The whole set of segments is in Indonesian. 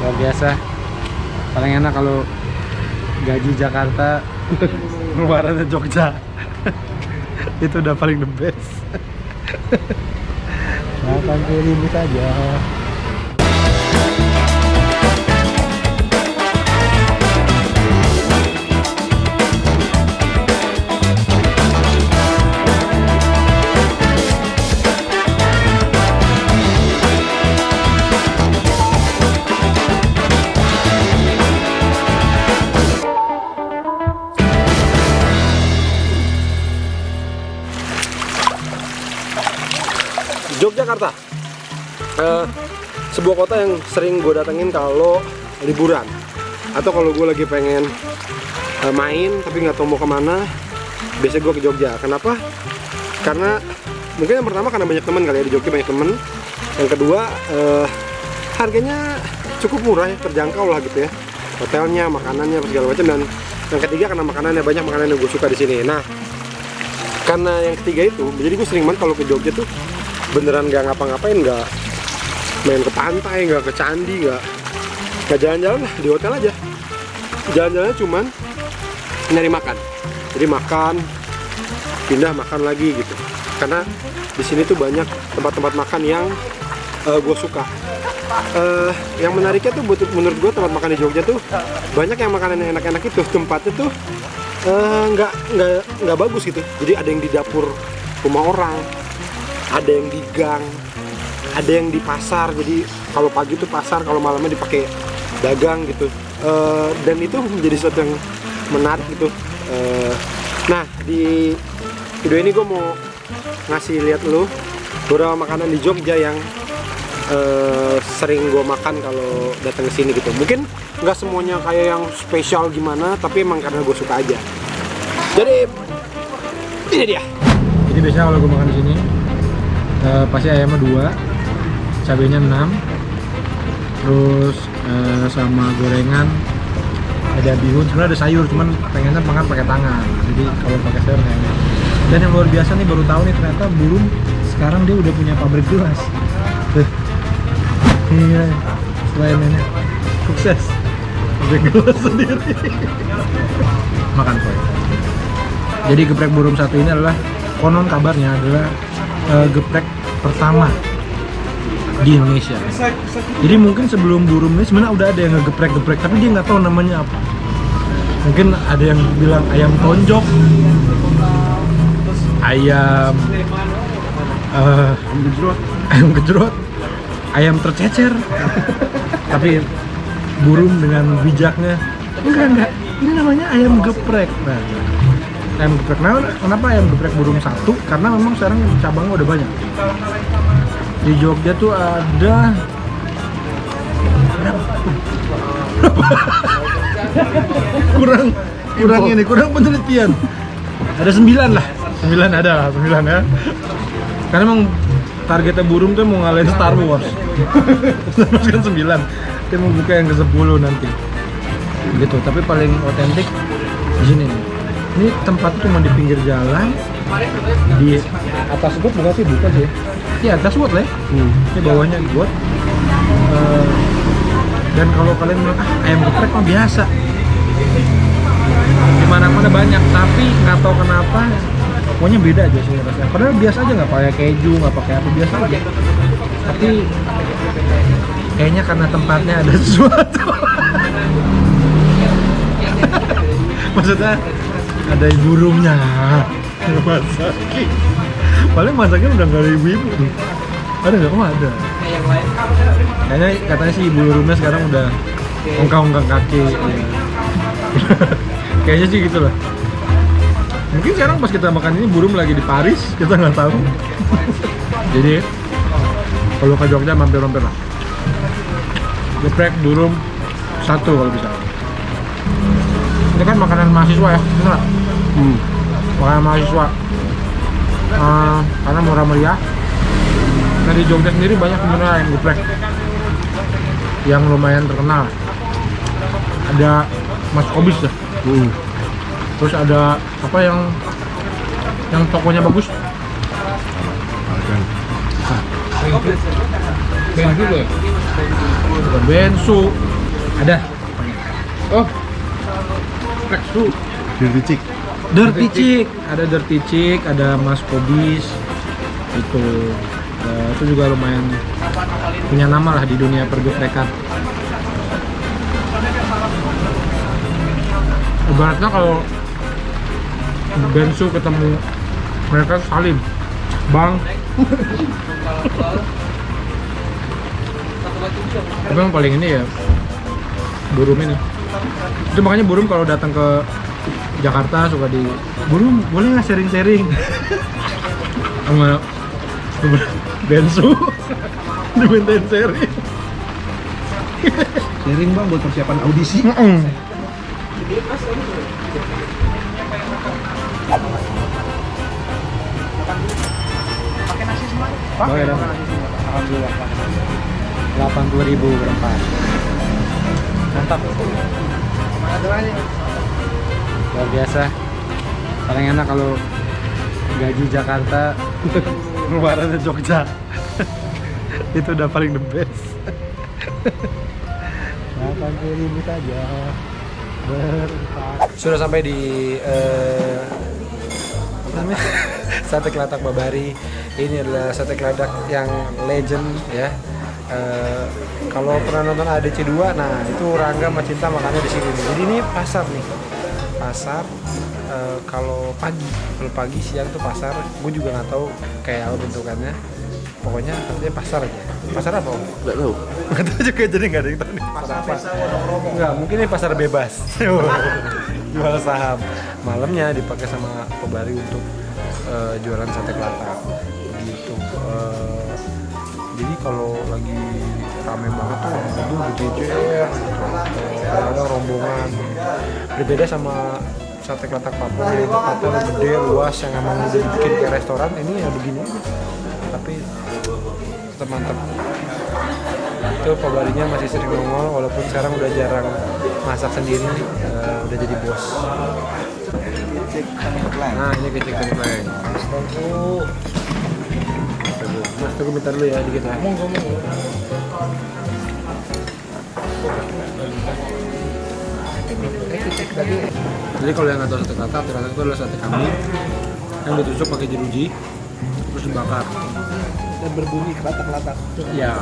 luar biasa. Paling enak kalau gaji Jakarta ngeluarannya Jogja. Itu udah paling the best. Makan ini saja. Yogyakarta, sebuah kota yang sering gue datengin kalau liburan atau kalau gue lagi pengen main tapi nggak tahu mau kemana. Biasanya gue ke Jogja. Kenapa? Karena mungkin yang pertama karena banyak teman kali ya, di Jogja banyak temen. Yang kedua harganya cukup murah ya, terjangkau lah gitu ya, hotelnya, makanannya, segala macam. Dan yang ketiga karena makanannya banyak, makanan yang gue suka di sini. Nah, karena yang ketiga itu, jadi gue sering banget kalau ke Jogja tuh beneran nggak ngapa-ngapain, nggak main ke pantai, nggak ke candi, nggak jalan-jalan lah, di hotel aja. Jalan-jalannya cuman nyari makan, jadi makan, pindah makan lagi gitu. Karena di sini tuh banyak tempat-tempat makan yang gue suka. Yang menariknya tuh menurut gue tempat makan di Jogja tuh banyak yang makanan yang enak-enak itu. Tempatnya tuh nggak bagus gitu. Jadi ada yang di dapur rumah orang, ada yang di gang, ada yang di pasar. Jadi kalau pagi tuh pasar, kalau malamnya dipakai dagang gitu. Dan itu menjadi sesuatu yang menarik gitu. Nah, di video ini gue mau ngasih lihat lu beberapa makanan di Jogja yang sering gue makan kalau datang ke sini gitu. Mungkin nggak semuanya kayak yang spesial gimana, tapi emang karena gue suka aja. Jadi ini dia. Jadi biasanya kalau gue makan di sini pasti ayamnya 2, cabenya 6, terus sama gorengan, ada bihun. Sebenarnya ada sayur, cuman pengennya makan pakai tangan. Jadi kalau pakai sayur nggak enak. Dan yang luar biasa nih, baru tahu nih ternyata Burung sekarang dia udah punya pabrik gelas. Tuh. Iya, selain ini sukses pabrik gelas sendiri. Makan coy. Jadi geprek Burung satu ini adalah, konon kabarnya adalah geprek pertama di Indonesia. Jadi mungkin sebelum Burung ini sebenarnya udah ada yang ngegeprek-geprek, tapi dia nggak tahu namanya apa. Mungkin ada yang bilang ayam tonjok, ayam gejrot, ayam tercecer. Tapi Burung dengan bijaknya, enggak, ini namanya ayam geprek. Nah, ayam geprek. Nah, kenapa ayam geprek Burung satu? Karena memang sekarang cabangnya udah banyak. Di Jogja tuh ada kurang penelitian. Ada 9 lah. 9 ada lah, 9 ya. Karena emang targetnya Burung tuh mau ngalahin Star Wars. Star Wars kan 9. Dia mau buka yang ke-10 nanti. Gitu, tapi paling otentik di sini nih. Ini tempat cuma di pinggir jalan, di atas got bukan sih, bukan sih. Iya, atas got lah. Ini bawahnya got. Dan kalau kalian bilang ayam geprek mah biasa, dimana-mana banyak, tapi nggak tahu kenapa pokoknya beda aja sih rasanya. Padahal biasa aja, nggak pakai keju, nggak pakai apa, biasa aja. Tapi kayaknya karena tempatnya ada sesuatu. Maksudnya ada burungnya masakin. Paling masaknya udah nggak ada ibu-ibu tuh. Ada nggak? Oh ada. Kayaknya katanya sih ibu burungnya sekarang udah ongkang-ongkang kaki. Kayaknya sih gitulah. Mungkin sekarang pas kita makan ini Burung lagi di Paris, kita nggak tahu. Jadi kalau ke Jogja mampir-mampir lah. Geprek Burung 1 kalau bisa. Ini kan makanan mahasiswa ya, bener nggak? Makanan mahasiswa. Karena murah meriah. Nah, di Jogja sendiri banyak sebenarnya yang geprek yang lumayan terkenal. Ada Mas Kobis ya. Terus ada apa yang tokonya bagus? Bensu loh. Bukan Bensu. Ada. Oh. Reksu. Dirty Chick. Dirty Chick. Ada Dirty Chick, ada Mas Kobis. Itu juga lumayan punya nama lah di dunia pergefrekan. Ibaratnya kalau Bensu ketemu mereka salim, Bang. Tapi yang paling ini ya Burum ini. Itu makanya Burum kalau datang ke Jakarta suka di Burum, boleh nggak sharing-sharing sama Bensu. Dimintain sharing. Sharing bang buat persiapan audisi. Oh ya, alhamdulillah. 80.000 berempat. Mantap. Luar biasa. Paling enak kalau gaji Jakarta, ngeluarannya Jogja. Itu udah paling the best. 80.000 saja. Sudah sampai di Sate Kelatak Babari. Ini adalah sate keladak yang legend ya. Kalau pernah nonton ADC 2, nah itu Rangga sama Cinta makannya di sini. Jadi ini pasar nih. Pasar kalau pagi siang tuh pasar. Gue juga nggak tahu kayak apa bentukannya. Pokoknya katanya pasar aja. Pasar apa? Nggak tahu. Nggak tahu juga, jadi nggak ada yang tahu nih. Pasar apa? Nggak, mungkin ini pasar bebas. Jual saham. Malamnya dipakai sama Babari untuk jualan sate kelatak gitu. Jadi kalau lagi rame banget tuh mobil berjejer, ada rombongan. Berbeda sama sate kelatak Papua yang tempatnya gede, luas, yang emang udah dibikin kayak restoran. Ini ya begini aja, tapi tetap mantap. Itu Babarinya masih sering nongol, walaupun sekarang udah jarang masak sendiri, udah jadi bos. Nah ini kecik template. Mas, tunggu bentar dulu ya dikit lah. Jadi kalau yang nggak tahu sate kelatak itu adalah sate kambing yang ditusuk pakai jeruji terus dibakar Dan berbunyi kelatak-kelatak. ya.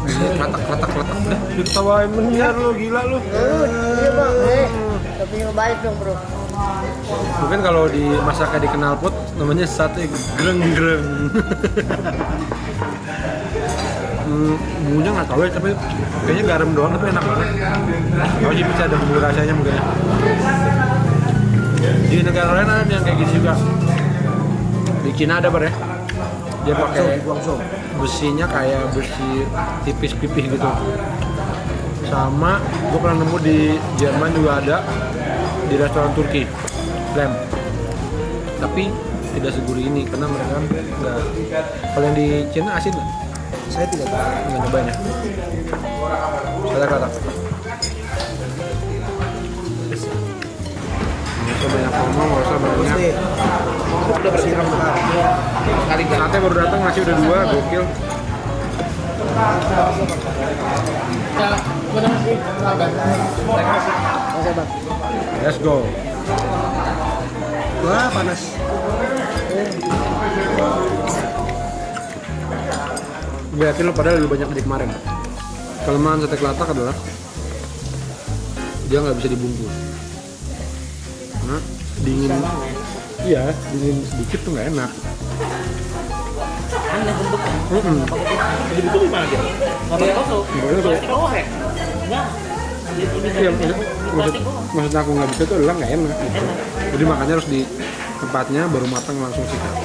Ini kelatak udah diketawain menyiar lu, gila lu. Iya bang, tapi balik dong bro. Mungkin kalau dimasaknya di knalpot namanya sate greng-greng. Bumbunya nggak tahu ya, tapi kayaknya garam doang, tapi enak banget. Tahu sih bisa ada bumbu rasanya mungkin. Di negara lain ada yang kayak gini juga. Di Cina ada bar ya. Dia pakai besinya kayak besi tipis-pipih gitu. Sama, gue pernah nemu di Jerman juga ada di restoran Turki, lamb. Tapi tidak segurih ini karena mereka nggak. Kalau yang di Cina asin nggak? Saya tidak tahu. Nggak nyobain ya. Sate kelatak. Nggak usah banyak ngomong, nggak usah banyak. Udah bersiram sekali. Sate baru datang nasi udah 2, gokil. Let's go. Wah panas. Gue yakin lo padahal lebih banyak dari kemarin. Kelemahan sate kelatak adalah dia nggak bisa dibungkus. Karena dingin. Iya, dingin sedikit tuh nggak enak. Aneh bentuknya. Jadi betul gimana dia? Nggak pakai kosong. Plastik orek. Enggak. Iya, maksud aku nggak bisa tuh adalah nggak enak. Gitu. Jadi makanya harus di tempatnya baru matang langsung sikat.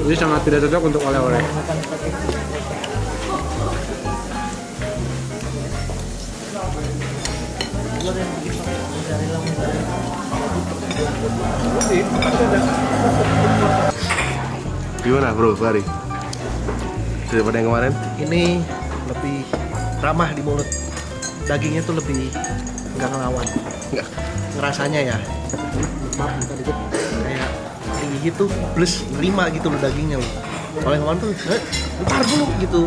Jadi sangat tidak cocok untuk oleh-oleh. Gimana bro, Fahri? Daripada yang kemarin? Ini lebih ramah di mulut. Dagingnya tuh lebih nggak ngelawan. Enggak. Ngerasanya ya. Maaf, bentar dikit. Kayak tinggi gitu, plus nerima gitu loh dagingnya loh. Kalau yang kemarin tuh, bentar dulu gitu.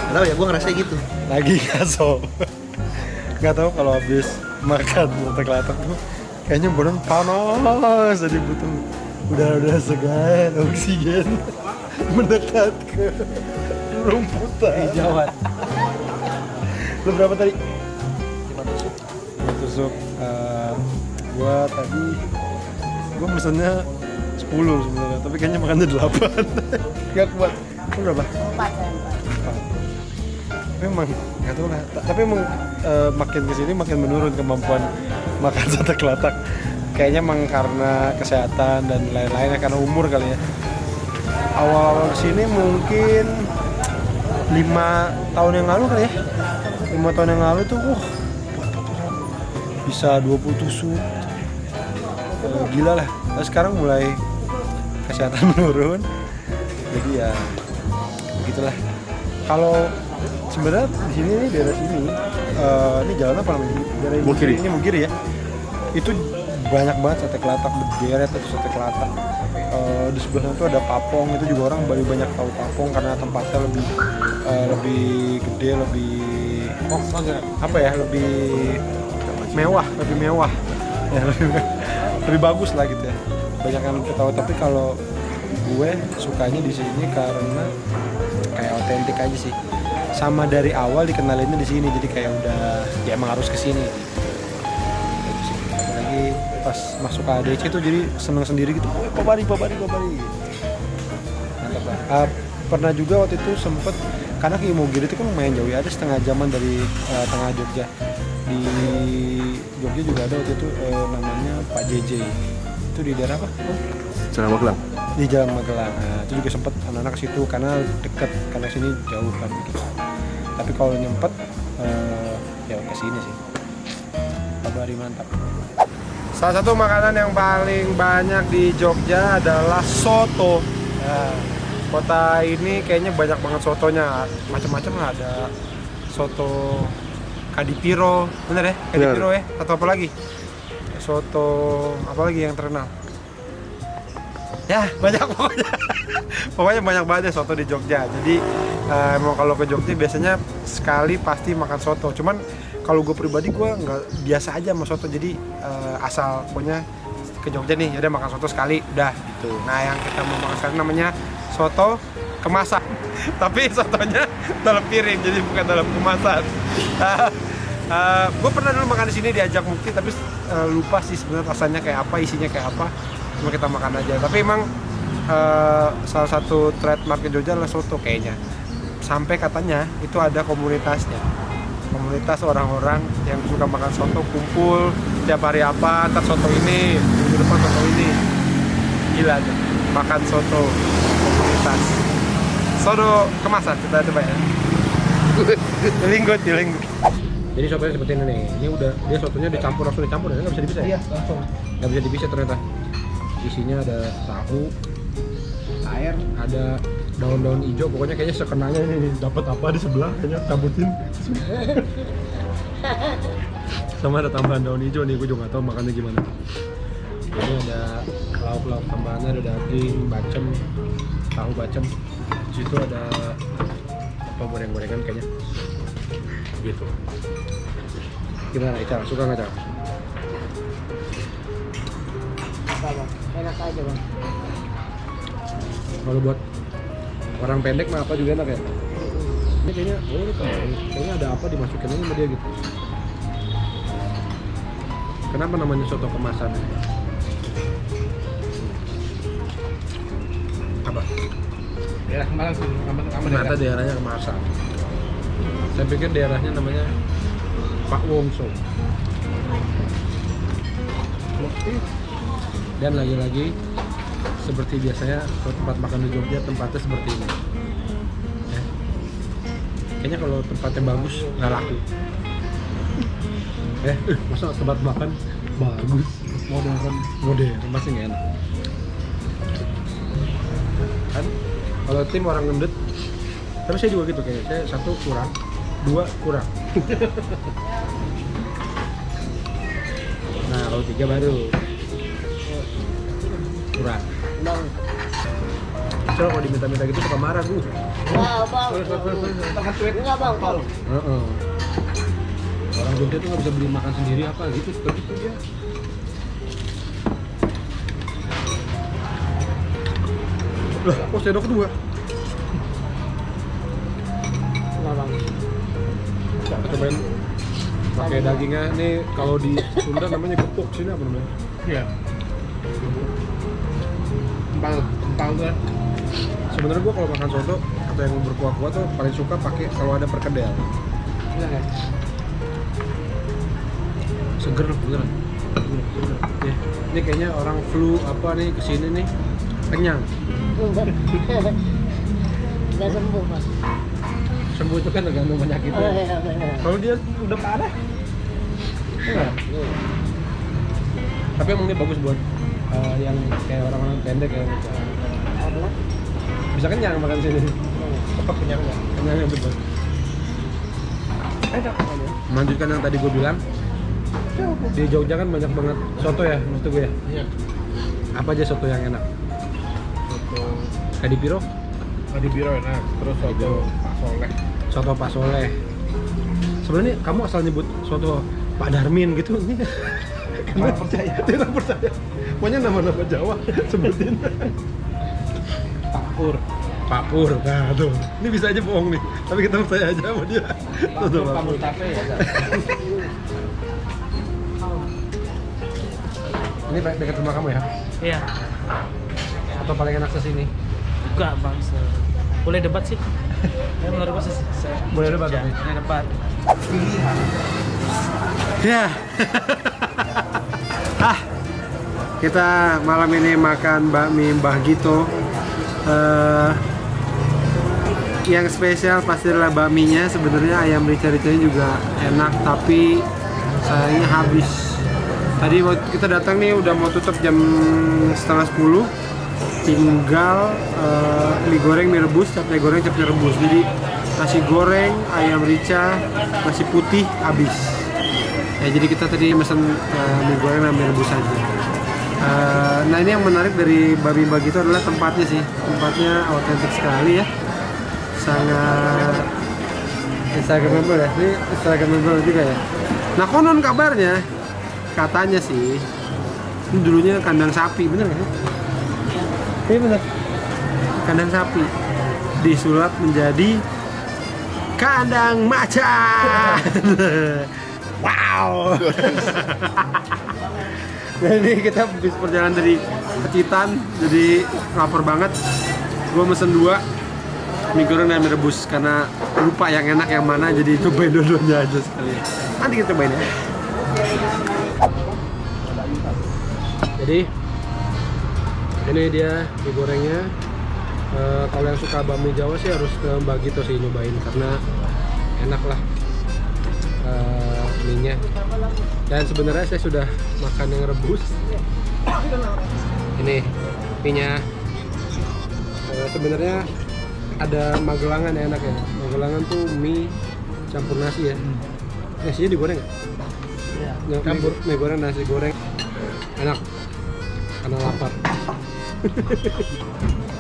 Tahu ya, gue ngerasa gitu. Lagi ngaso. Nggak tahu kalau habis makan sate kelatak tuh kayaknya badan panas, jadi butuh udara segar, oksigen mendekat ke rumputan hijauan. Lu berapa tadi? 5 tusuk. Gua tadi mesennya 10 sebenarnya, tapi kayaknya makannya 8. Gak kuat. Lu berapa? 4. Tapi emang nggak tahu lah. Tapi emang makin kesini makin menurun kemampuan makan sate kelatak. Kayaknya emang karena kesehatan dan lain-lainnya, karena umur kali ya. Awal-awal kesini mungkin 5 tahun yang lalu kali ya. 5 tahun yang lalu tuh bisa 20 tusuk. Gila lah. Nah, sekarang mulai kesehatan menurun. Jadi ya begitulah. Kalau sebenarnya di sini nih, daerah sini, ini jalan apa namanya? Daerah Mugiri. Ini Mugiri ya. Itu banyak banget sate kelatak berderet atau sate kelatak. Di sebelah sana tuh ada Papong, itu juga orang baru banyak tahu Papong karena tempatnya lebih gede, lebih apa ya, lebih mewah ya, lebih bagus lah gitu ya, banyak yang ketahui. Tapi kalau gue sukanya di sini karena kayak otentik aja sih, sama dari awal dikenalinnya di sini, jadi kayak udah ya emang harus kesini gitu. Apalagi pas masuk ke ADC tuh jadi seneng sendiri gitu, Papari mantap lah. Pernah juga waktu itu sempet, karena ke Imogiri itu kan lumayan jauh ya, ada setengah jaman dari tengah Jogja. Di Jogja juga ada waktu itu namanya Pak JJ, itu di daerah apa? Jalan Magelang. Di Jalan Magelang. Nah, itu juga sempet anak-anak ke situ karena deket, karena sini jauh kan gitu. Tapi kalau nyempet ya ke sini sih. Papari mantap. Salah satu makanan yang paling banyak di Jogja adalah soto. Nah, kota ini kayaknya banyak banget sotonya, macam-macam lah. Ada soto Kadipiro, bener ya? Kadipiro ya? Atau apa lagi? Soto apa lagi yang terkenal? Ya banyak pokoknya. Pokoknya banyak banget ya soto di Jogja. Jadi emang kalau ke Jogja biasanya sekali pasti makan soto. Cuman kalau gue pribadi gue nggak biasa aja sama soto. Jadi asal pokoknya ke Jogja nih, udah makan soto sekali, udah gitu. Nah yang kita mau makan sekarang namanya soto kemasan. Tapi sotonya dalam piring, jadi bukan dalam kemasan. Gue pernah dulu makan di sini diajak Mukti, tapi lupa sih sebenarnya rasanya kayak apa, isinya kayak apa. Cuma kita makan aja. Tapi emang salah satu trademark Jogja adalah soto kayaknya. Sampai katanya itu ada komunitasnya. Komunitas orang-orang yang suka makan soto kumpul tiap hari apa, ntar soto ini, minggu depan soto ini. Gila tuh, makan soto komunitas. Soto kemasan, kita coba ya. Dilinggut. Jadi sotonya seperti ini nih. Ini udah, dia sotonya langsung dicampur ya, nggak bisa dipisah ya? Iya, langsung. Nggak bisa dipisah ternyata. Isinya ada tahu, air, ada daun-daun hijau. Pokoknya kayaknya sekenanya ini dapat apa di sebelah, kayaknya campurin. Sama ada tambahan daun hijau nih, gue juga nggak tahu makannya gimana. Ini ada lauk-lauk tambahannya, ada daging, bacem, tahu bacem. Di situ ada apa, goreng-gorengan kayaknya. Gitu. Gimana Ica? Suka nggak Ica? Bang, enak aja bang. Kalau buat orang pendek mah apa juga enak ya. Ini kayaknya, kayaknya ada apa dimasukin aja sama dia gitu. Kenapa namanya soto kemasan? Apa? Daerah Malang sih, Ternyata daerahnya kemasan. Saya pikir daerahnya namanya Pak Wongso. Dan lagi-lagi seperti biasanya tempat makan di Jogja tempatnya seperti ini. Ya. Kayaknya kalau tempatnya bagus nggak laku. Masa tempat makan bagus modern pasti nggak enak. Kan kalau tim orang ngendet, tapi saya juga gitu kayaknya. Saya 1 kurang, 2 kurang. Nah kalau 3 baru kurang. Bang, kesel kalau diminta-minta gitu suka marah gue. Wah, bang. Enggak bang, Pol. Orang Jogja tuh nggak bisa beli makan sendiri apa gitu, suka gitu dia. Lah, kok sendok kedua? Enggak bang. Cobain pakai dagingnya nih, kalau di Sunda namanya gepuk, sini apa namanya? Iya. Empal tuh. Sebenarnya gua kalau makan soto atau yang berkuah-kuah tuh paling suka pakai kalau ada perkedel. Iya kan? Seger bener. Ya, ini kayaknya orang flu apa nih kesini nih kenyang. Enggak sembuh, Mas. Sembuh itu kan tergantung penyakitnya. Oh iya benar. Kalau dia udah parah, enggak. Tapi emang ini bagus buat yang kayak orang-orang pendek ya. Bisa kenyang makan sini. Tetap kenyang nggak? Kenyangnya betul. Enak kan ya? Melanjutkan yang tadi gue bilang, di Jogja kan banyak banget soto ya, maksud gue ya. Iya. Apa aja soto yang enak? Soto Kadipiro, Adi Biro enak. Terus soto Pak Soleh. soto Pak Soleh. Sebenarnya kamu asal nyebut soto Pak Darmin gitu nih. Karena percaya, tidak percaya. Pokoknya nama-nama Jawa sebutin. Pak Pur. Pak Pur, nah tuh. Ini bisa aja bohong nih, tapi kita percaya aja sama dia. Pak Pur, Pak Mustafa ya. Ini dekat rumah kamu ya? Iya, Atau paling enak sesini? enggak bang. Boleh debat sih. Ya menurut gua Boleh debat, ya, tapi? boleh debat. Ya. Kita malam ini makan bakmi Mbah Gito. Yang spesial pasti adalah bakminya. Sebenarnya ayam rica-ricanya juga enak, tapi sayangnya habis. Tadi waktu kita datang nih udah mau tutup jam 9:30. Tinggal mie goreng, mie rebus, capcay goreng, capcay rebus. Jadi nasi goreng, ayam rica, nasi putih habis. Ya, jadi kita tadi mesen mie goreng dan mie rebus aja. Nah ini yang menarik dari Babi Mbah Gito adalah tempatnya sih. Tempatnya autentik sekali ya. Sangat Instagramable ya. Ini Instagramable juga ya. Nah konon kabarnya, katanya sih ini dulunya kandang sapi, bener nggak sih? Iya bener. Kandang sapi disulap menjadi kandang macan. Wow. Jadi kita habis perjalanan dari Pacitan, jadi lapar banget. Gue mesen 2 mie goreng dan mie rebus karena lupa yang enak yang mana, jadi cobain dua-duanya aja sekali. Nanti kita cobain ya. Jadi ini dia mie gorengnya. Kalau yang suka bakmi Jawa sih harus ke Mbah Gito sih nyobain karena enak lah mie-nya. Dan sebenarnya saya sudah makan yang rebus. Ini mie-nya. Sebenarnya ada Magelangan yang enak ya. Magelangan tuh mie campur nasi ya. Nasinya digoreng nggak? Iya. Campur mie goreng nasi goreng. Enak. Karena lapar.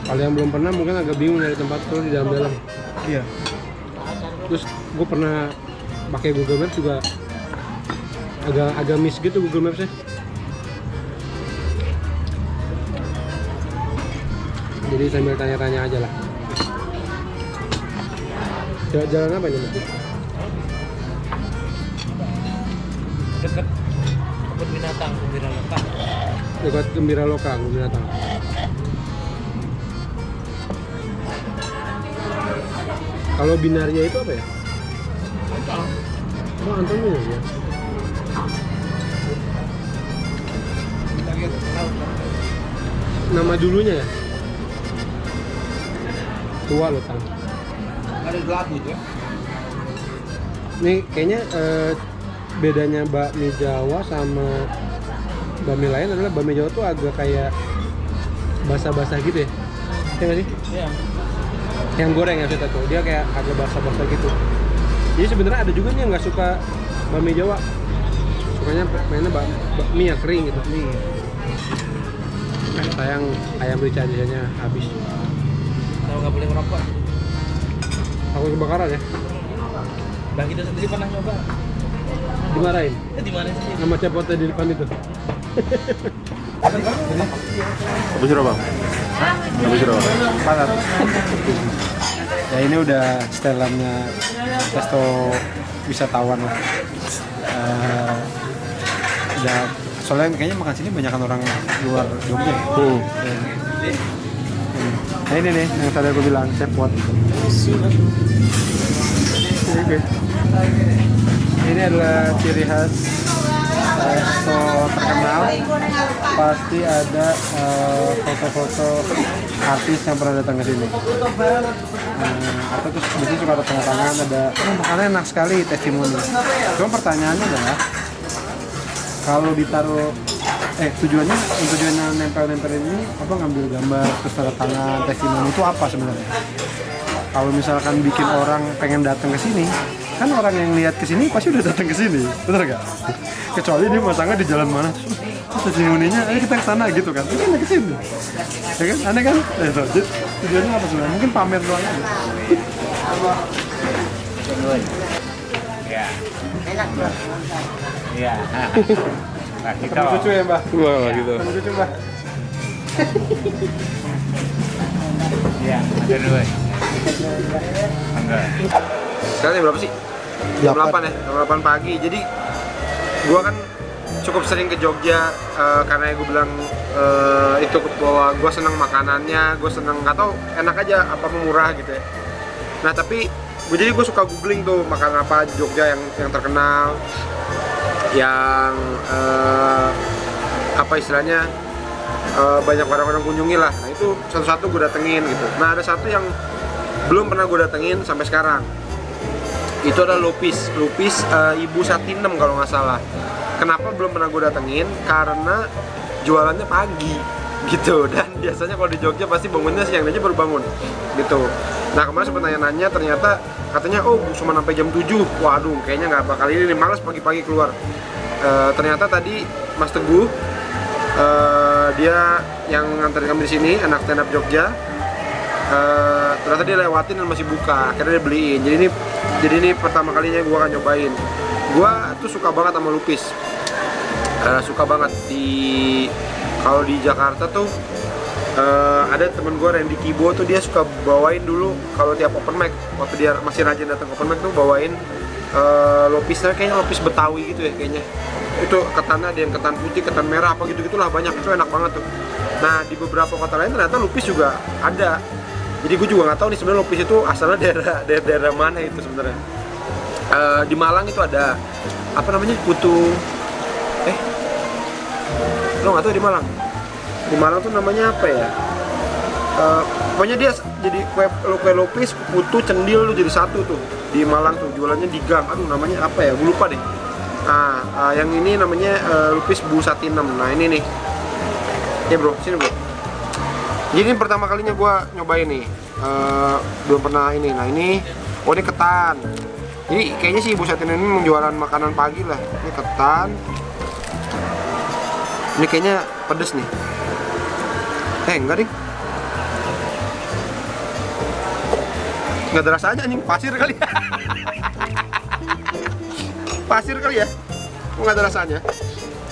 Kalau yang belum pernah mungkin agak bingung nyari tempat tuh di dalam-dalam. Iya. Terus gue pernah pakai Google Maps juga agak miss gitu Google Maps-nya. Jadi sambil tanya-tanya aja lah. Jalan apa ini nanti? Dekat kebun binatang Gembira Loka. Dekat Gembira Loka, kebun binatang. Kalau binarnya itu apa ya? Oh, Antonio ya. Nama dulunya ya? Tua loh, Tang. Ada lagu ya. Ini kayaknya bedanya bakmi Jawa sama bakmi lain adalah bakmi Jawa tuh agak kayak basah-basah gitu ya? Iya nggak sih? Iya. Yang goreng ya kita tuh, dia kayak agak basah-basah gitu. Jadi sebenarnya ada juga nih yang nggak suka bakmi Jawa, sukanya mainnya bakmi yang kering gitu. Sayang ayam rica-ricanya habis. nggak boleh merokok. Aku kebakaran ya. Bang kita sendiri pernah nyoba. Dimarahin. Di mana sih? Nama cepotnya di depan itu. Apa sih bang? Apa sih bang? Padat. Ya ini udah setelannya resto wisatawan lah. Udah soalnya kayaknya makan sini banyakan orang luar Jogja. Nah ini nih yang tadi aku bilang chef buat. Oke. Ini adalah ciri khas resto terkenal. Pasti ada foto-foto artis yang pernah datang ke sini. Atau terus biasanya suka ada tanda tangan, ada makannya enak sekali, testimoni. Cuma pertanyaannya adalah kalau ditaruh tujuannya nempel-nempel ini apa, ngambil gambar terus tanda tangan testimoni itu apa sebenarnya? Kalau misalkan bikin orang pengen datang ke sini, kan orang yang lihat ke sini pasti udah datang ke sini, bener gak? Kecuali dia masangnya di jalan mana, terus testimoninya, ayo kita ke sana gitu kan, ini ke sini, ya kan? Aneh kan? Jadi tujuannya apa sebenarnya? Mungkin pamer doang aja. Enak bro. Iya. Nah, kita Lucu ya mbak? Wah gitu. Lucu mbak. iya, ada dua. Enggak. Sekarang jam berapa sih? Jam 8 ya, jam 8 pagi. Jadi gua kan cukup sering ke Jogja karena gue bilang itu bahwa gua seneng makanannya, gue seneng, nggak tau, enak aja, apa murah gitu ya. Nah tapi gue suka googling tuh makanan apa di Jogja yang terkenal, yang apa istilahnya banyak orang-orang kunjungi lah. Nah itu satu-satu gue datengin gitu. Nah ada satu yang belum pernah gue datengin sampai sekarang. Itu adalah Lupis Ibu Satinem kalau nggak salah. Kenapa belum pernah gue datengin? Karena jualannya pagi gitu, dan biasanya kalau di Jogja pasti bangunnya siang aja baru bangun gitu. Nah kemarin sempat nanya-nanya, ternyata katanya oh cuma sampai jam 7. Waduh kayaknya nggak bakal ini nih, males pagi-pagi keluar. Ternyata tadi Mas Teguh dia yang nganterin kami di sini, anak stand up Jogja. Ternyata dia lewatin dan masih buka, akhirnya dia beliin. Jadi ini pertama kalinya gue akan nyobain. Gue tuh suka banget sama Lupis, suka banget. Kalau di Jakarta tuh ada temen gue Randy Kibo tuh, dia suka bawain dulu kalau tiap open mic, waktu dia masih rajin datang open mic tuh bawain Lupisnya, kayaknya Lupis Betawi gitu ya kayaknya. Itu ketannya ada yang ketan putih, ketan merah, apa gitu-gitulah banyak, itu enak banget tuh. Nah di beberapa kota lain ternyata Lupis juga ada. Jadi gue juga nggak tahu nih sebenarnya Lupis itu asalnya daerah mana itu sebenarnya. Di Malang itu ada apa namanya, putu lo nggak tahu di Malang? Di Malang tuh namanya apa ya? Pokoknya dia jadi kue Lupis, putu, cendil tuh jadi satu tuh di Malang tuh, jualannya di gang. Aduh namanya apa ya? Gue lupa deh. Nah yang ini namanya Lupis Bu Satinem. Nah ini nih. Ya bro, sini bro. Jadi ini pertama kalinya gue nyobain nih, belum pernah ini. Nah ini, oh ini ketan. Jadi kayaknya sih Ibu Satinem ini menjualan makanan pagi lah. Ini ketan. Ini kayaknya pedes nih. Enggak ding. Nggak ada rasanya anjing, pasir kali ya. Pasir kali ya. Nggak ada rasanya.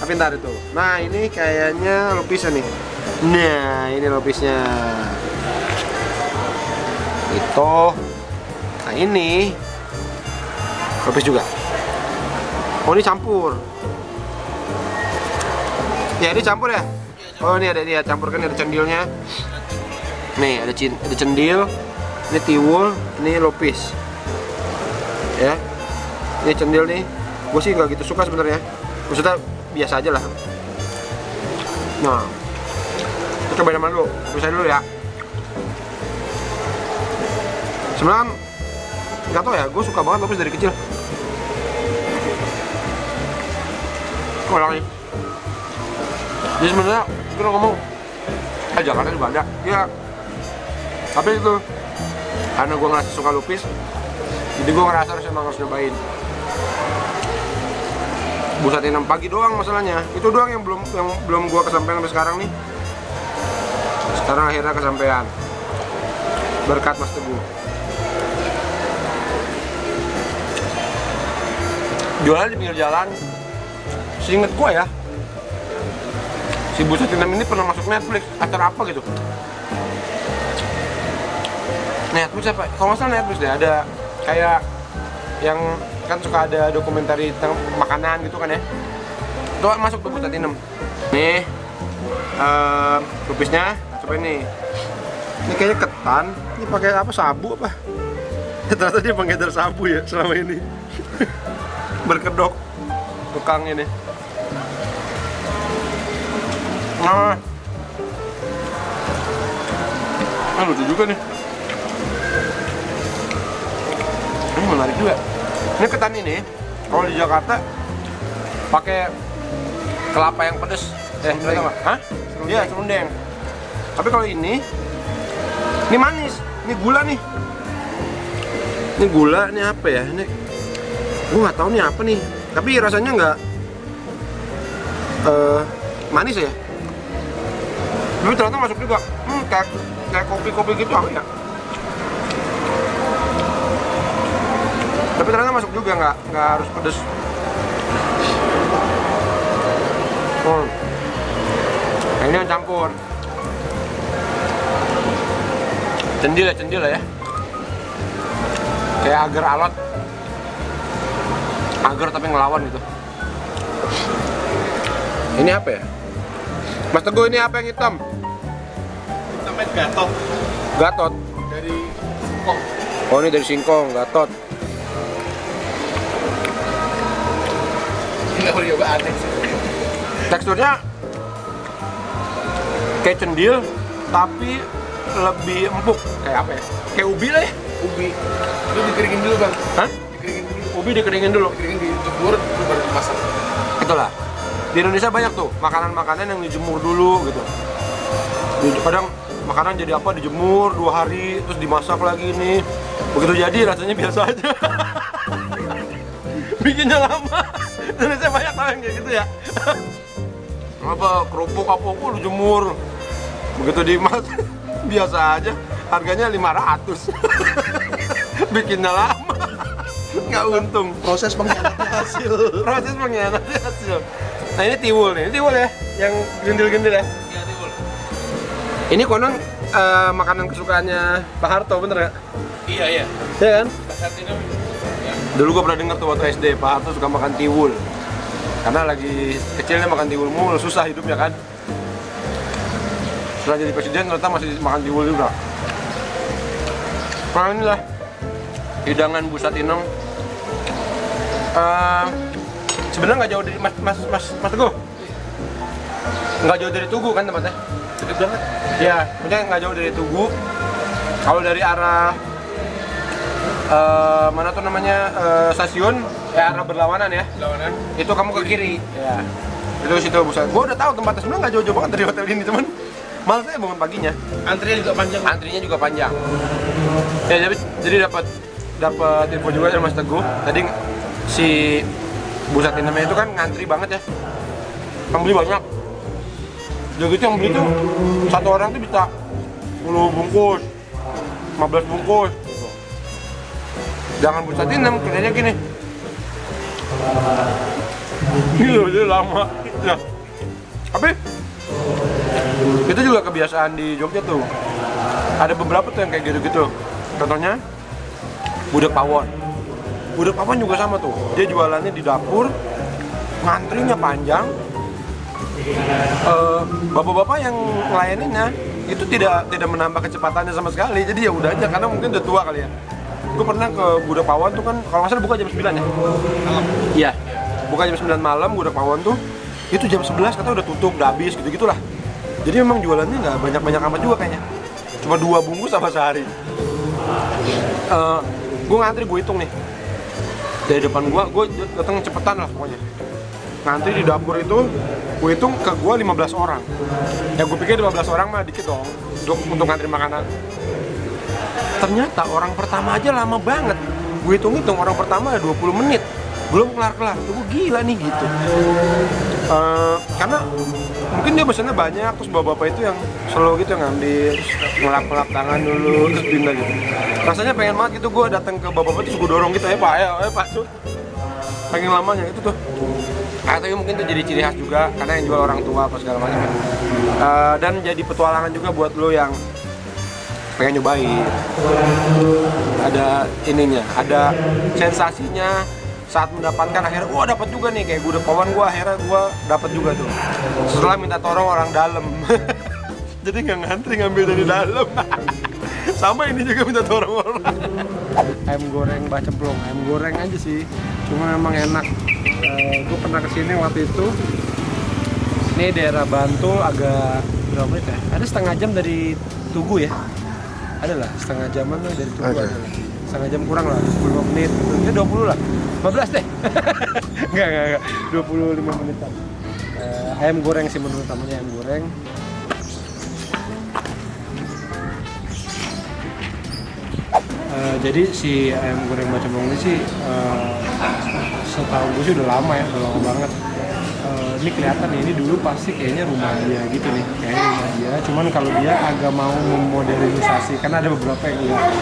Tapi ntar itu. Nah ini kayaknya lupisnya nih. Nah ini lupisnya. Itu. Nah ini lupis juga. Oh ini campur. Ya ini campur ya. Oh ini ada dia campur, kan ada cendilnya. Nih ada cendil. Ini tiwul. Ini lupis. Ya. Ini cendil nih. Gue sih nggak gitu suka sebenarnya. Maksudnya biasa aja lah. Nah, kita cobain sama dulu. Bisa dulu ya. Sebenarnya nggak tau ya, gue suka banget lupis dari kecil. Enak nih. Jadi sebenarnya kita ngomong, Jakarta juga ada. Ya. Tapi itu karena gue ngerasa suka lupis, jadi gue ngerasa harus nyobain. Bu Satinem pagi doang masalahnya. Itu doang yang belum gua kesampaian sampai sekarang nih. Sekarang akhirnya kesampaian. berkat Mas Teguh. Jualan di pinggir jalan. Seinget gua ya, si Bu Satinem ini pernah masuk Netflix, acara apa gitu. Netflix apa? Kalau nggak salah Netflix deh, ada kayak yang kan suka ada dokumenter tentang makanan gitu kan ya. Itu masuk tuh Bu Satinem. Nih, kupisnya, coba ini. Ini kayaknya ketan, ini pakai apa, sabu apa? Ternyata dia pengedar sabu ya selama ini. Berkedok tukang ini. Nah, lucu juga nih. Ini menarik juga. Ini ketan ini, kalau di Jakarta pakai kelapa yang pedes. Serundeng. Hah? Iya, serundeng. Tapi kalau ini manis. Ini gula nih. Ini gula, ini apa ya? Ini gue nggak tahu nih apa nih. Tapi rasanya nggak manis ya. Tapi ternyata masuk juga. Kayak kopi-kopi gitu apa ya? Tapi ternyata masuk juga, nggak harus pedes. Nah, ini yang campur. Cendil ya. Kayak agar alot. Agar tapi ngelawan gitu. Ini apa ya? Mas Teguh, ini apa yang hitam? Namanya gatot Gatot. dari singkong. Oh, ini dari singkong, gatot. Ini nggak juga aneh sih. Teksturnya kayak cendil tapi lebih empuk. Kayak apa ya? Kayak ubi lah ya. Ubi itu dikeringin dulu bang. Hah? Dikeringin dulu. Ubi dikeringin dulu. Dikeringin dijemur baru dimasak. Itulah. Di Indonesia banyak tuh makanan-makanan yang dijemur dulu gitu. Kadang makanan jadi apa dijemur 2 hari terus dimasak lagi nih. Begitu jadi rasanya biasa aja. Bikinnya lama. Indonesia banyak tau yang kayak gitu ya. Apa kerupuk apa dijemur. Begitu dimasak biasa aja. Harganya 500. Bikinnya lama. Nggak untung. Proses pengkhianatnya hasil. Proses pengkhianatnya hasil. Nah, ini tiwul nih. Ini tiwul ya, yang gendil-gendil ya. Iya tiwul. Ini konon makanan kesukaannya Pak Harto, bener nggak? Iya. Iya kan? Saat ini Dulu gue pernah denger tuh waktu SD, Pak Harto suka makan tiwul. Karena lagi kecilnya makan tiwul mulu, susah hidupnya kan. Setelah jadi presiden ternyata masih makan tiwul juga. Nah, inilah hidangan Bu Satinem. Sebenarnya nggak jauh dari Mas Teguh. Nggak jauh dari Tugu kan tempatnya? deket banget. Ya, maksudnya nggak jauh dari Tugu. Kalau dari arah mana tuh namanya stasiun, ya arah berlawanan ya. Lawanan. Itu kamu ke kiri. Ya. Itu situ Bu Satinem. Gua udah tahu tempatnya sebenarnya nggak jauh-jauh banget dari hotel ini, teman. Malah saya bangun paginya. Antrinya juga panjang. Antrinya juga panjang. Ya, jadi dapat info juga dari Mas Teguh. Tadi si Bu Satinem itu kan ngantri banget ya. Pembeli banyak. Jadi gitu yang beli tuh satu orang tuh bisa 10 bungkus, 15 bungkus. Jangan Bu Satinem, kerjanya gini. Gitu, jadi lama. Ya. Tapi itu juga kebiasaan di Jogja tuh. Ada beberapa tuh yang kayak gitu-gitu. Contohnya Budak Pawon. Budak Pawon juga sama tuh. Dia jualannya di dapur, ngantrinya panjang. Bapak-bapak yang ngelayaninnya itu tidak menambah kecepatannya sama sekali. Jadi ya udah aja karena mungkin udah tua kali ya. Gue pernah ke Budak Pawon tuh kan kalau nggak salah buka jam 9 ya. Iya. Buka jam 9 malam Budak Pawon tuh itu jam 11 kata udah tutup, udah habis gitu-gitulah. Jadi memang jualannya nggak banyak-banyak amat juga kayaknya. Cuma 2 bungkus sama sehari. Gue ngantri, gue hitung nih. Dari depan gue datang cepetan lah pokoknya. Ngantri di dapur itu, gue hitung ke gue 15 orang. Ya gue pikir 15 orang mah dikit dong untuk ngantri makanan. Ternyata orang pertama aja lama banget. Gue hitung-hitung orang pertama ada 20 menit. Belum kelar-kelar. Gue gila nih gitu. Karena Mungkin dia pesannya banyak, terus bapak-bapak itu yang slow gitu yang ngambil, terus ngelap-ngelap tangan dulu, terus pindah gitu. Rasanya pengen banget gitu gue datang ke bapak-bapak terus gue dorong gitu, pak, ayo pak tuh. Pengen lamanya itu tuh. Tapi mungkin itu jadi ciri khas juga karena yang jual orang tua apa segala macam. Dan jadi petualangan juga buat lo yang pengen nyobain. Ada ininya, ada sensasinya saat mendapatkan akhirnya, wah dapat juga nih kayak gue udah kawan gue akhirnya gue dapat juga tuh. Setelah minta tolong orang dalam. Jadi nggak ngantri ngambil dari dalam. Sama ini juga minta tolong orang. Ayam goreng bacemplong, ayam goreng aja sih. Cuma memang enak. Gue pernah kesini waktu itu. Ini daerah Bantul agak berapa menit ya? Ada setengah jam dari Tugu ya? Ada lah, setengah jaman lah dari Tugu ada. Setengah jam kurang lah, 25 menit gitu. Ya 20 lah, 15 deh. Enggak, 25 menitan. Ayam goreng sih menurut namanya ayam goreng. Jadi si ayam goreng bacemplong ini sih setahu gue sih udah lama ya, udah lama banget. Ini kelihatan nih, ini dulu pasti kayaknya rumah dia gitu nih, kayaknya rumah dia. Cuman kalau dia agak mau memodernisasi, karena ada beberapa yang lihat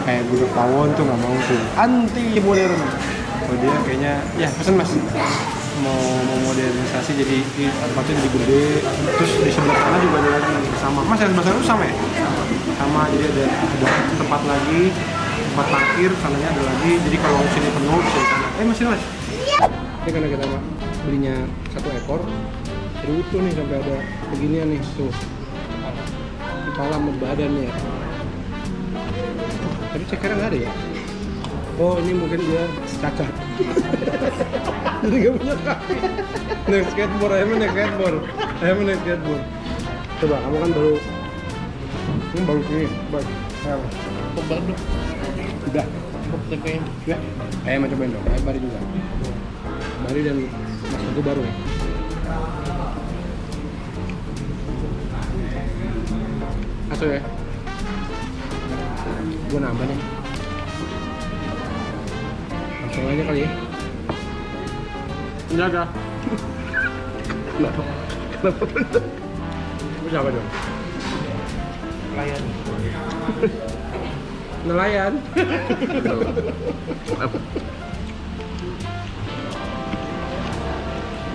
kayak gudeg pawon tuh nggak mau tuh, anti modern. Kalau dia kayaknya, ya pesen mas, mau memodernisasi jadi tempatnya jadi gede. Terus di sebelah sana juga ada lagi sama. Mas yang sebelah sana itu sama ya? Sama, jadi ada tempat lagi, tempat parkir, sananya ada lagi. Jadi kalau sini penuh bisa di sana. Mas ini mas. Ini karena kita belinya 1 ekor, jadi utuh nih sampai ada beginian nih tuh, kepala sama badannya. Tapi cekernya nggak ada ya? Oh ini mungkin dia cacat. Jadi nggak punya kaki. Naik skateboard, ayamnya naik skateboard. Coba kamu kan baru, ini baru sini, baru. Kok baru? Udah. Kok TPM? Ya. Ayam cobain dong. Ayam Bari juga. Bari dan Mas Teguh baru ya. Masuk ya. Gue nambah nih. Langsung aja kali ya. Enggak. Kenapa? Gue siapa dong? Pelayan. Nelayan.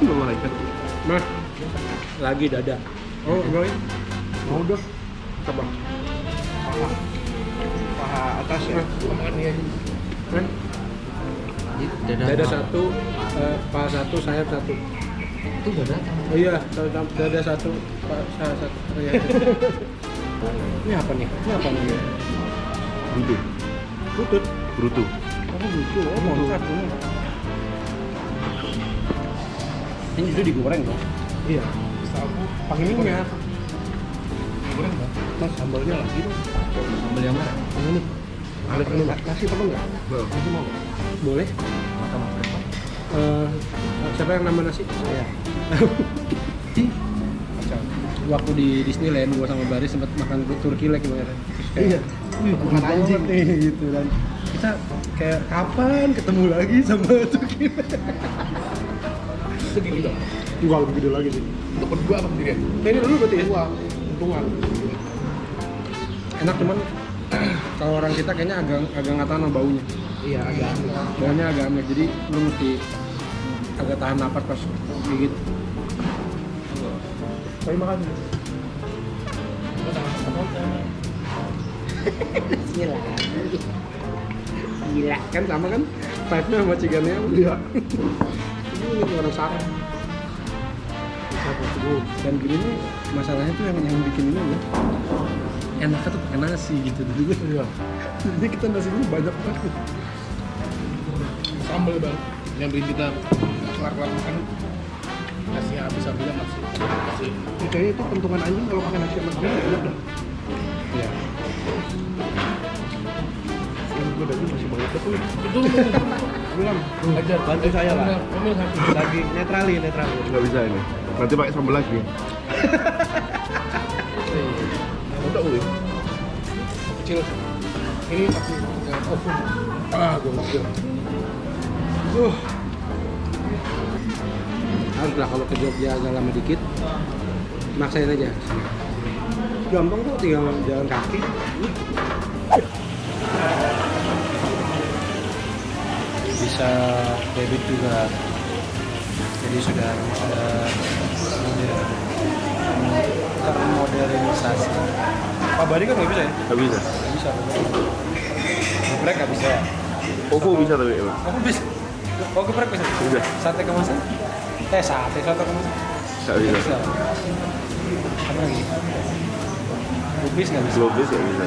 Nelayan. Mas, lagi dada. Oh, boleh? Mau dong. Coba. Paha atas ya. Makan dia. Kan? Dada satu, paha satu, sayap satu. Itu dada. Oh iya, dada satu, paha satu. Oh, iya. Ini apa nih? Bruto. Butut. Bruto. Apa lucu? Oh, mantap. Ini justru digoreng dong? Iya. Pakai minyak. Goreng nggak? Mas, sambalnya lagi dong. Sambal yang mana? Ini. Ada perlu nggak? Nasi perlu nggak? Nasi mau nggak? Boleh. Makan apa? Siapa yang nambah nasi? Saya. Waktu di Disneyland, gua sama Bari sempat makan turki leg kemarin. Iya. Bukan anjing nih gitu, dan kita kayak kapan ketemu lagi sama turki leg? Segini dong. Enggak, lebih gede lagi sih. Untuk berdua apa sendirian? Nah, ini dulu berarti ya? Untungan. Enak, cuman kalau orang kita kayaknya agak nggak tahan sama baunya. Iya, agak. Baunya agak aneh, jadi lu mesti agak tahan napas pas gigit. Tapi makan. Gila kan, sama kan vibe-nya sama cigannya. Iya. Ini orang sarang. Dan gini nih masalahnya tuh yang bikin ini ya, enaknya tuh pakai nasi gitu dulu. Iya. Jadi kita nasinya banyak banget. Sambal bang. Yang bikin kita kelar-kelar makan nasi habis sambilnya masih. Kayaknya itu pentungan anjing kalau pakai nasi sama sekali enak dah. Iya. Gue daging masih banyak betul. Itu Belum. ajar Bantu saya lah. Lagi netralin. Nggak bisa ini. Nanti pakai sambal lagi. Udah uli. kecil. Ini masih oven. Gokil. Haruslah kalau ke Jogja agak lama dikit, maksain aja. Gampang kok, tinggal jalan kaki. Bisa debit juga. Jadi sudah termodernisasi. Pak Bari kan nggak bisa ya? Nggak bisa. Nggak bisa. Geprek nggak bisa. Koko bisa tapi emang. Aku bisa. Oh geprek bisa. Bisa. Sate kemasan? Sate kemasan. Nggak bisa. Apa lagi? Lupis nggak bisa. Lupis nggak bisa.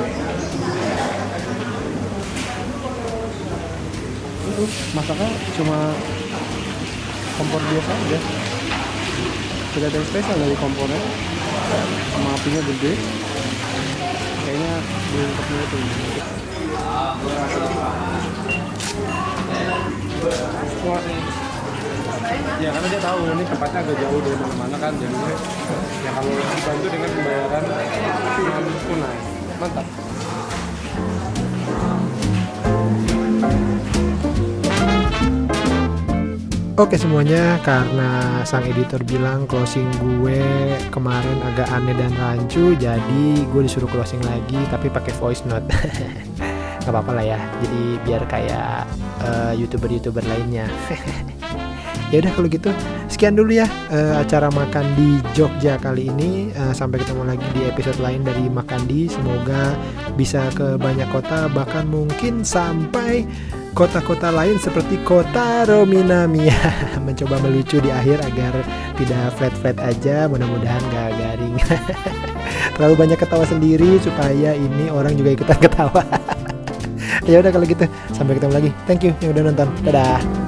Masaknya cuma kompor biasa aja. Tidak ada yang spesial dari kompornya. Sama apinya gede. Kayaknya diungkapnya itu. Ya karena dia tahu ini tempatnya agak jauh dari mana-mana kan, jadinya ya kalau dibantu dengan pembayaran tunai, mantap. Oke semuanya, karena sang editor bilang closing gue kemarin agak aneh dan rancu, jadi gue disuruh closing lagi tapi pakai voice note. Gak apa-apa lah ya, jadi biar kayak youtuber lainnya. Ya udah kalau gitu sekian dulu ya acara makan di Jogja kali ini. Sampai ketemu lagi di episode lain dari Makandi. Semoga bisa ke banyak kota, bahkan mungkin sampai kota-kota lain seperti kota Rominami. Mencoba melucu di akhir agar tidak flat-flat aja, mudah-mudahan gak garing. Terlalu banyak ketawa sendiri supaya ini orang juga ikutan ketawa. Ya udah kalau gitu, sampai ketemu lagi. Thank you yang udah nonton. Dadah.